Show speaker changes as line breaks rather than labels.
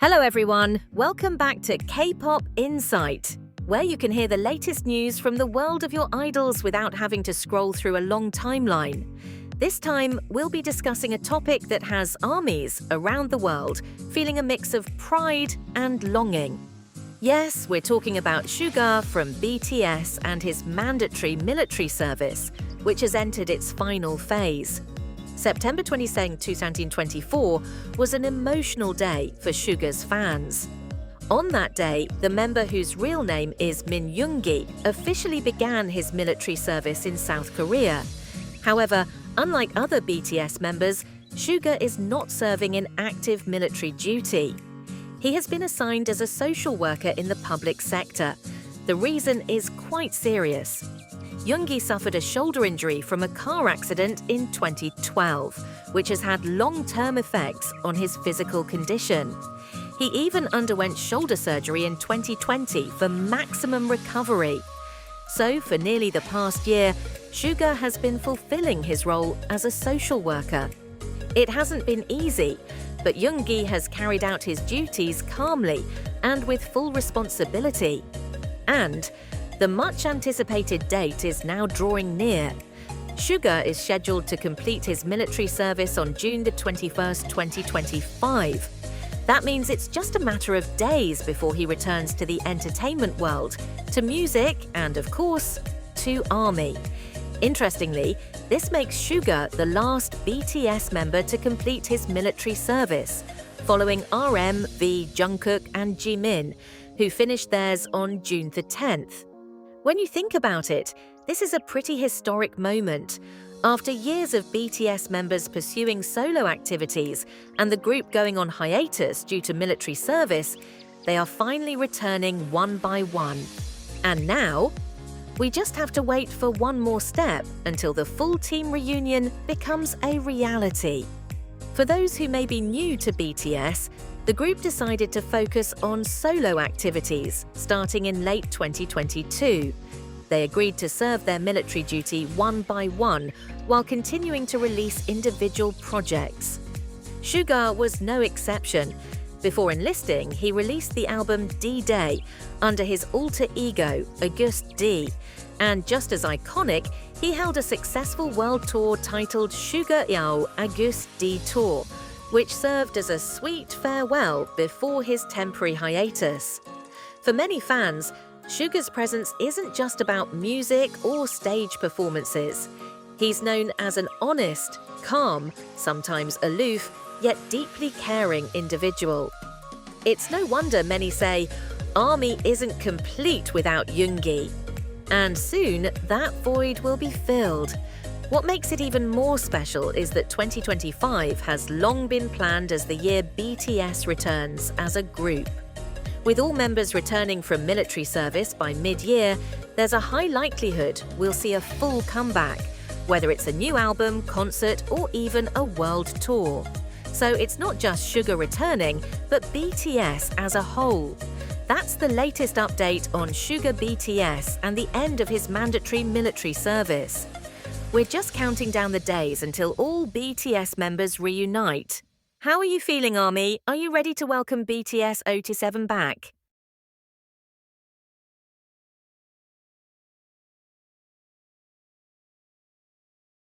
Hello everyone, welcome back to K-Pop Insight, where you can hear the latest news from the world of your idols without having to scroll through a long timeline. This time, we'll be discussing a topic that has armies around the world feeling a mix of pride and longing. Yes, we're talking about Suga from BTS and his mandatory military service, which has entered its final phase. September 22, 2024 was an emotional day for Suga's fans. On that day, the member whose real name is Min Yoongi officially began his military service in South Korea. However, unlike other BTS members, Suga is not serving in active military duty. He has been assigned as a social worker in the public sector. The reason is quite serious. Yoongi suffered a shoulder injury from a car accident in 2012, which has had long-term effects on his physical condition. He even underwent shoulder surgery in 2020 for maximum recovery. So, for nearly the past year, Suga has been fulfilling his role as a social worker. It hasn't been easy, but Yoongi has carried out his duties calmly and with full responsibility. And the much-anticipated date is now drawing near. Suga is scheduled to complete his military service on June 21, 2025. That means it's just a matter of days before he returns to the entertainment world, to music and, of course, to ARMY. Interestingly, this makes Suga the last BTS member to complete his military service, following RM, V, Jungkook and Jimin, who finished theirs on June 10th. When you think about it, this is a pretty historic moment. After years of BTS members pursuing solo activities and the group going on hiatus due to military service, they are finally returning one by one. And now, we just have to wait for one more step until the full team reunion becomes a reality. For those who may be new to BTS, the group decided to focus on solo activities starting in late 2022. They agreed to serve their military duty one by one while continuing to release individual projects. Suga was no exception. Before enlisting, he released the album D-Day under his alter ego, Auguste D. And just as iconic, he held a successful world tour titled Suga Yao Auguste D Tour, which served as a sweet farewell before his temporary hiatus. For many fans, Suga's presence isn't just about music or stage performances. He's known as an honest, calm, sometimes aloof, yet deeply caring individual. It's no wonder many say, ARMY isn't complete without Yoongi. And soon, that void will be filled. What makes it even more special is that 2025 has long been planned as the year BTS returns as a group. With all members returning from military service by mid-year, there's a high likelihood we'll see a full comeback, whether it's a new album, concert, or even a world tour. So it's not just Suga returning, but BTS as a whole. That's the latest update on Suga BTS and the end of his mandatory military service. We're just counting down the days until all BTS members reunite. How are you feeling, ARMY? Are you ready to welcome BTS OT7 back?